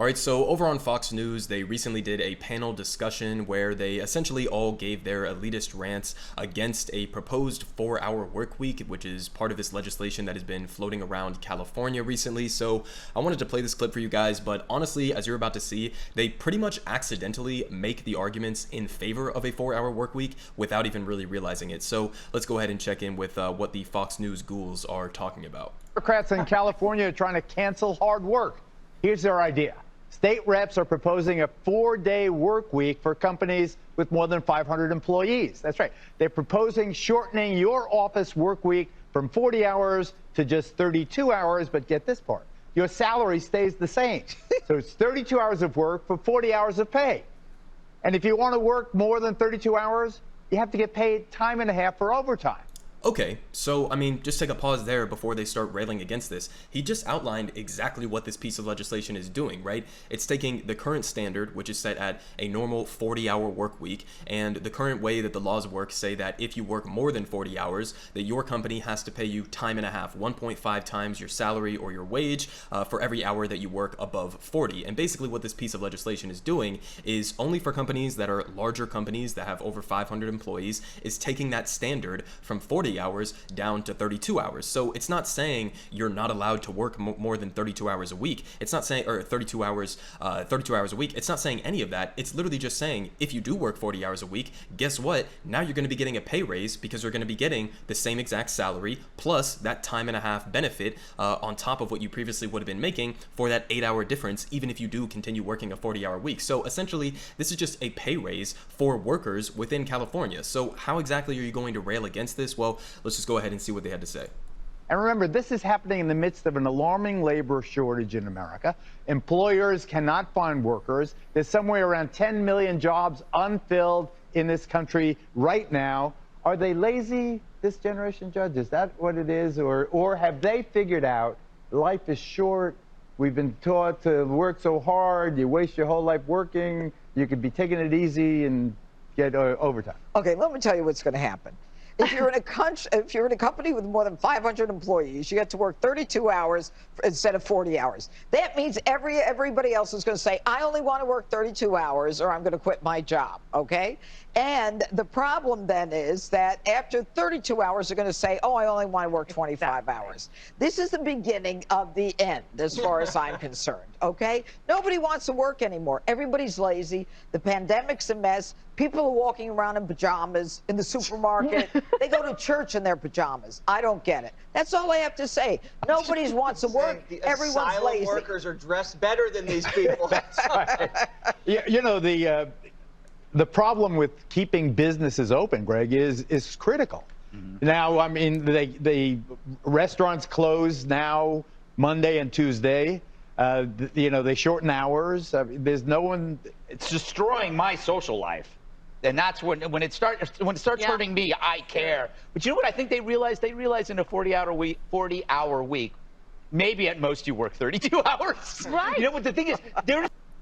All right, so over on Fox News, they recently did a panel discussion where they essentially all gave their elitist rants against a proposed 4-hour work week, which is part of this legislation that has been floating around California recently. So I wanted to play this clip for you guys, but honestly, as you're about to see, they pretty much accidentally make the arguments in favor of a 4-hour work week without even really realizing it. So let's go ahead and check in with what the Fox News ghouls are talking about. Democrats in California are trying to cancel hard work. Here's their idea. State reps are proposing a 4-day work week for companies with more than 500 employees. That's right. They're proposing shortening your office work week from 40 hours to just 32 hours. But get this part. Your salary stays the same. So it's 32 hours of work for 40 hours of pay. And if you want to work more than 32 hours, you have to get paid time and a half for overtime. Okay, so, I mean, just take a pause there before they start railing against this. He just outlined exactly what this piece of legislation is doing, right? It's taking the current standard, which is set at a normal 40-hour work week, and the current way that the laws work say that if you work more than 40 hours, that your company has to pay you time and a half, 1.5 times your salary or your wage for every hour that you work above 40. And basically what this piece of legislation is doing is only for companies that are larger companies that have over 500 employees, is taking that standard from 40 hours down to 32 hours. So it's not saying you're not allowed to work more than 32 hours a week. It's not saying, or 32 hours a week. It's not saying any of that. It's literally just saying if you do work 40 hours a week, guess what? Now you're going to be getting a pay raise because you're going to be getting the same exact salary plus that time and a half benefit on top of what you previously would have been making for that 8-hour difference, even if you do continue working a 40-hour week. So essentially, this is just a pay raise for workers within California. So how exactly are you going to rail against this? Well, let's just go ahead and see what they had to say. And remember, this is happening in the midst of an alarming labor shortage in America. Employers cannot find workers. There's somewhere around 10 million jobs unfilled in this country right now. Are they lazy, this generation, Judge? Is that what it is? Or have they figured out life is short? We've been taught to work so hard. You waste your whole life working. You could be taking it easy and get overtime. Okay, let me tell you what's going to happen. If you're in a company with more than 500 employees, you get to work 32 hours instead of 40 hours. That means everybody else is going to say, I only want to work 32 hours or I'm going to quit my job, okay? And the problem then is that after 32 hours, they're going to say, oh, I only want to work 25 hours. This is the beginning of the end, as far as I'm concerned, okay? Nobody wants to work anymore. Everybody's lazy. The pandemic's a mess. People are walking around in pajamas in the supermarket. They go to church in their pajamas. I don't get it. That's all I have to say. Nobody wants to work. Everyone's lazy. Workers are dressed better than these people. Right. You know, the problem with keeping businesses open, Greg, is critical. Mm-hmm. Now, I mean, the restaurants close now Monday and Tuesday. You know, they shorten hours. There's no one. It's destroying my social life. And that's when it starts hurting me, I care. But you know what I think they realized? They realized in a 40-hour week, maybe at most you work 32 hours. Right. You know what the thing is?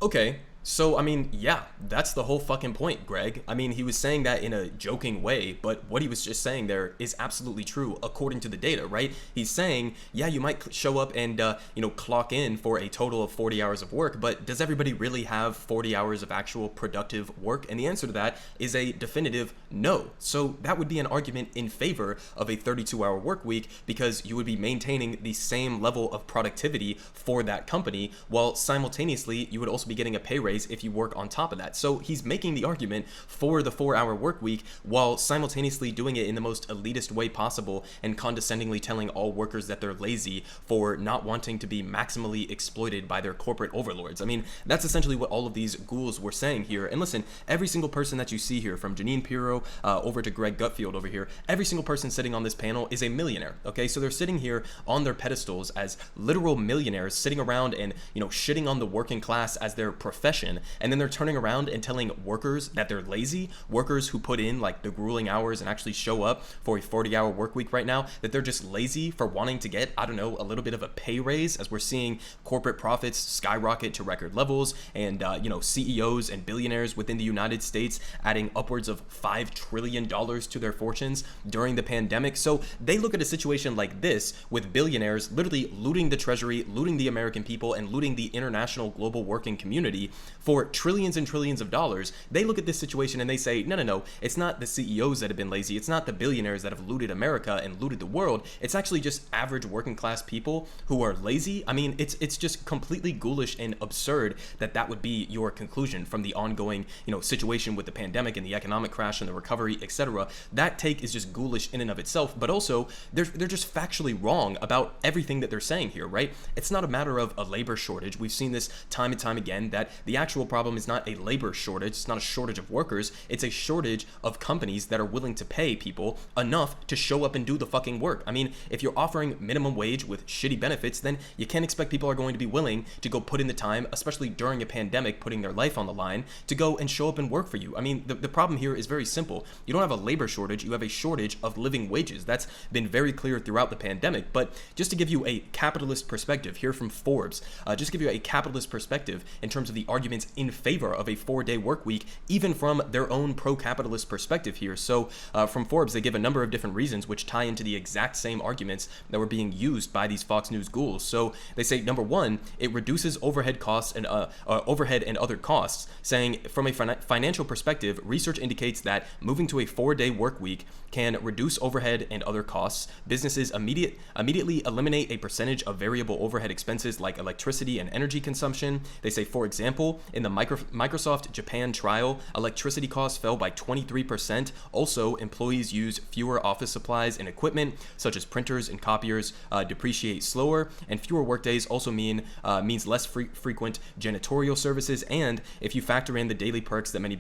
Okay, so, I mean, yeah, that's the whole fucking point, Greg. I mean, he was saying that in a joking way, but what he was just saying there is absolutely true according to the data, right? He's saying, yeah, you might show up and, you know, clock in for a total of 40 hours of work, but does everybody really have 40 hours of actual productive work? And the answer to that is a definitive no. So that would be an argument in favor of a 32-hour work week because you would be maintaining the same level of productivity for that company, while simultaneously you would also be getting a pay raise if you work on top of that. So he's making the argument for the 4-hour work week while simultaneously doing it in the most elitist way possible and condescendingly telling all workers that they're lazy for not wanting to be maximally exploited by their corporate overlords. I mean, that's essentially what all of these ghouls were saying here. And listen, every single person that you see here, from Janine Pirro over to Greg Gutfield over here, every single person sitting on this panel is a millionaire, okay? So they're sitting here on their pedestals as literal millionaires, sitting around and, you know, shitting on the working class as their profession recession, and then they're turning around and telling workers that they're lazy, workers who put in like the grueling hours and actually show up for a 40-hour work week right now, that they're just lazy for wanting to get, I don't know, a little bit of a pay raise, as we're seeing corporate profits skyrocket to record levels, and CEOs and billionaires within the United States adding upwards of $5 trillion to their fortunes during the pandemic. So they look at a situation like this with billionaires literally looting the treasury, looting the American people, and looting the international global working community for trillions and trillions of dollars. They look at this situation and they say, no, it's not the CEOs that have been lazy. It's not the billionaires that have looted America and looted the world. It's actually just average working class people who are lazy. I mean, it's just completely ghoulish and absurd that would be your conclusion from the ongoing, situation with the pandemic and the economic crash and the recovery, etc. That take is just ghoulish in and of itself, but also they're just factually wrong about everything that they're saying here, right? It's not a matter of a labor shortage. We've seen this time and time again, that the actual problem is not a labor shortage. It's not a shortage of workers. It's a shortage of companies that are willing to pay people enough to show up and do the fucking work. I mean, if you're offering minimum wage with shitty benefits, then you can't expect people are going to be willing to go put in the time, especially during a pandemic, putting their life on the line, to go and show up and work for you. I mean, the problem here is very simple. You don't have a labor shortage, you have a shortage of living wages. That's been very clear throughout the pandemic. But just to give you a capitalist perspective here from Forbes, just to give you a capitalist perspective in terms of the arguments in favor of a 4-day work week, even from their own pro-capitalist perspective here. So from Forbes, they give a number of different reasons which tie into the exact same arguments that were being used by these Fox News ghouls. So they say, number one, it reduces overhead costs and overhead and other costs, saying from a financial perspective, research indicates that moving to a 4-day work week can reduce overhead and other costs. Businesses immediately eliminate a percentage of variable overhead expenses like electricity and energy consumption. They say, for example, in the Microsoft Japan trial, electricity costs fell by 23%. Also, employees use fewer office supplies and equipment, such as printers and copiers, depreciate slower, and fewer workdays also means less frequent janitorial services. And if you factor in the daily perks that many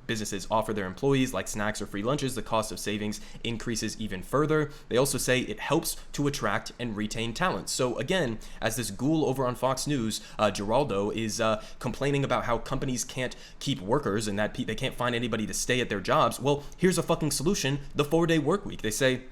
businesses offer their employees, like snacks or free lunches, the cost of savings increases even further. They also say it helps to attract and retain talent. So again, as this ghoul over on Fox News, Geraldo, is complaining about how companies can't keep workers and that they can't find anybody to stay at their jobs. Well, here's a fucking solution: the 4-day work week. They say,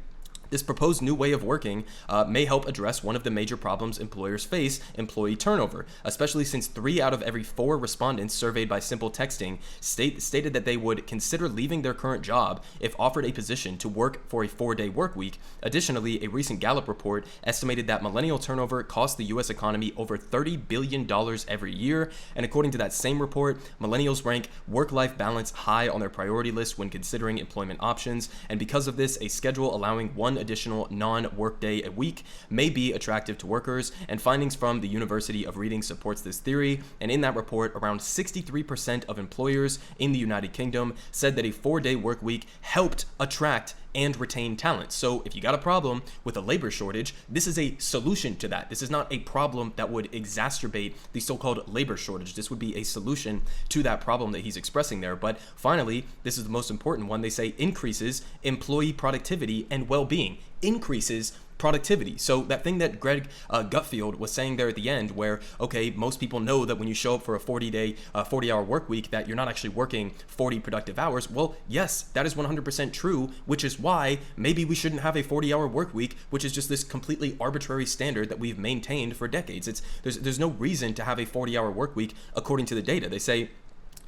this proposed new way of working may help address one of the major problems employers face, employee turnover, especially since 3 out of every 4 respondents surveyed by Simple Texting stated that they would consider leaving their current job if offered a position to work for a 4-day work week. Additionally, a recent Gallup report estimated that millennial turnover costs the U.S. economy over $30 billion every year. And according to that same report, millennials rank work-life balance high on their priority list when considering employment options. And because of this, a schedule allowing one additional non-work day a week may be attractive to workers, and findings from the University of Reading supports this theory. And in that report, around 63% of employers in the United Kingdom said that a 4-day work week helped attract and retain talent. So if you got a problem with a labor shortage, this is a solution to that. This is not a problem that would exacerbate the so-called labor shortage. This would be a solution to that problem that he's expressing there. But finally, this is the most important one. They say increases employee productivity and well-being. Increases productivity. So that thing that Greg Gutfield was saying there at the end, where, okay, most people know that when you show up for a 40-hour work week that you're not actually working 40 productive hours. Well, yes, that is 100% true, which is why maybe we shouldn't have a 40-hour work week, which is just this completely arbitrary standard that we've maintained for decades. There's no reason to have a 40-hour work week according to the data. They say,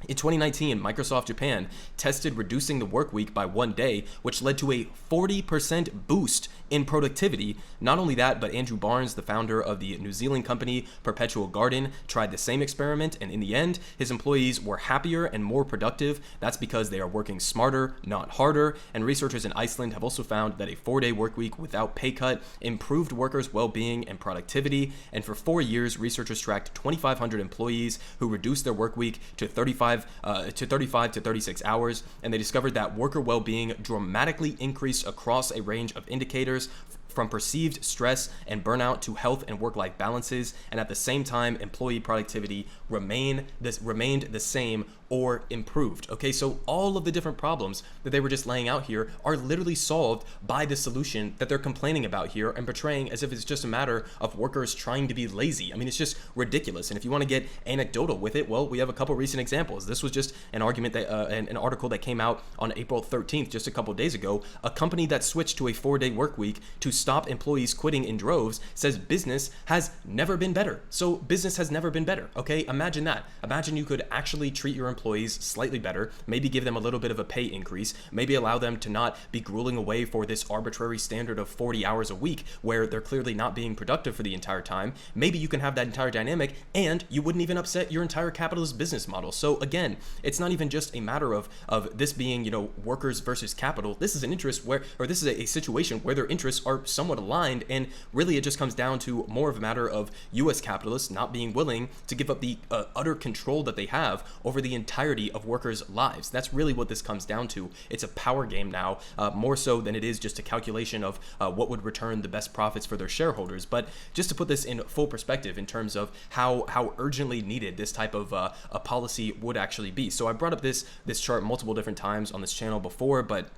in 2019, Microsoft Japan tested reducing the work week by 1 day, which led to a 40% boost in productivity. Not only that, but Andrew Barnes, the founder of the New Zealand company Perpetual Garden, tried the same experiment, and in the end, his employees were happier and more productive. That's because they are working smarter, not harder. And researchers in Iceland have also found that a 4-day work week without pay cut improved workers' well-being and productivity. And for 4 years, researchers tracked 2,500 employees who reduced their work week to 35 to 36 hours, and they discovered that worker well-being dramatically increased across a range of indicators. from perceived stress and burnout to health and work-life balances, and at the same time, employee productivity remained the same or improved. Okay, so all of the different problems that they were just laying out here are literally solved by the solution that they're complaining about here and portraying as if it's just a matter of workers trying to be lazy. I mean, it's just ridiculous. And if you want to get anecdotal with it, well, we have a couple recent examples. This was just an argument that an article that came out on April 13th, just a couple days ago. A company that switched to a 4-day work week to stop employees quitting in droves says business has never been better. So business has never been better. Okay, imagine that. Imagine you could actually treat your employees slightly better, maybe give them a little bit of a pay increase, maybe allow them to not be grueling away for this arbitrary standard of 40 hours a week where they're clearly not being productive for the entire time. Maybe you can have that entire dynamic and you wouldn't even upset your entire capitalist business model. So again, it's not even just a matter of this being, workers versus capital. This is an interest this is a situation where their interests are somewhat aligned, and really it just comes down to more of a matter of US capitalists not being willing to give up the utter control that they have over the entirety of workers' lives. That's really what this comes down to. It's a power game now, more so than it is just a calculation of what would return the best profits for their shareholders. But just to put this in full perspective in terms of how urgently needed this type of a policy would actually be. So I brought up this chart multiple different times on this channel before, but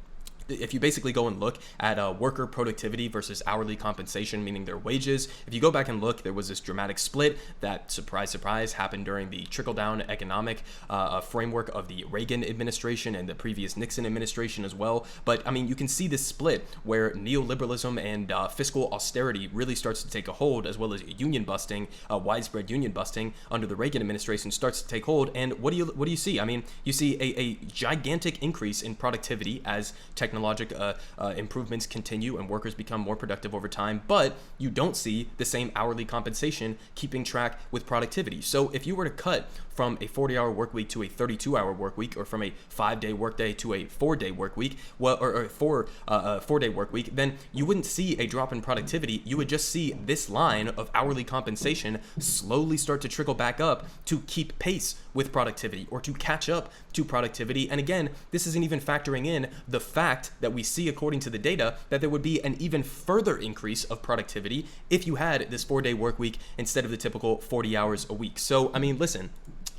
if you basically go and look at worker productivity versus hourly compensation, meaning their wages, if you go back and look, there was this dramatic split that, surprise, surprise, happened during the trickle-down economic framework of the Reagan administration and the previous Nixon administration as well. But, I mean, you can see this split where neoliberalism and fiscal austerity really starts to take a hold, as well as union busting, widespread union busting under the Reagan administration starts to take hold. And what do you see? I mean, you see a gigantic increase in productivity as technological improvements continue and workers become more productive over time, but you don't see the same hourly compensation keeping track with productivity. So if you were to cut from a 40-hour work week to a 32-hour work week, or from a 5-day workday to a 4-day work week, well, or a 4-day work week, then you wouldn't see a drop in productivity. You would just see this line of hourly compensation slowly start to trickle back up to keep pace with productivity or to catch up to productivity. And again, this isn't even factoring in the fact that we see, according to the data, that there would be an even further increase of productivity if you had this 4-day work week instead of the typical 40 hours a week. So, I mean, listen,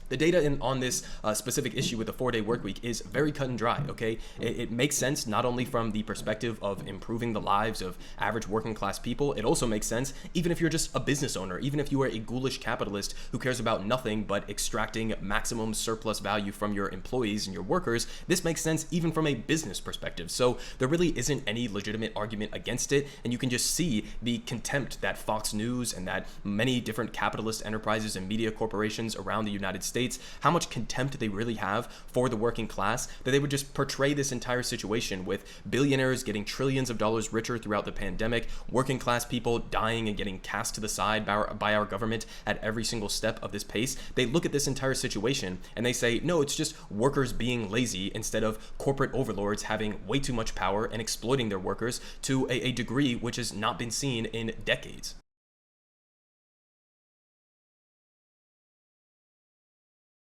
the data on this specific issue with the 4-day work week is very cut and dry, okay? It makes sense not only from the perspective of improving the lives of average working class people, it also makes sense even if you're just a business owner, even if you are a ghoulish capitalist who cares about nothing but extracting maximum surplus value from your employees and your workers. This makes sense even from a business perspective. So there really isn't any legitimate argument against it, and you can just see the contempt that Fox News and that many different capitalist enterprises and media corporations around the United States, how much contempt they really have for the working class, that they would just portray this entire situation with billionaires getting trillions of dollars richer throughout the pandemic, working class people dying and getting cast to the side by our government at every single step of this pace. They look at this entire situation and they say, no, it's just workers being lazy instead of corporate overlords having way too much power and exploiting their workers to a degree which has not been seen in decades.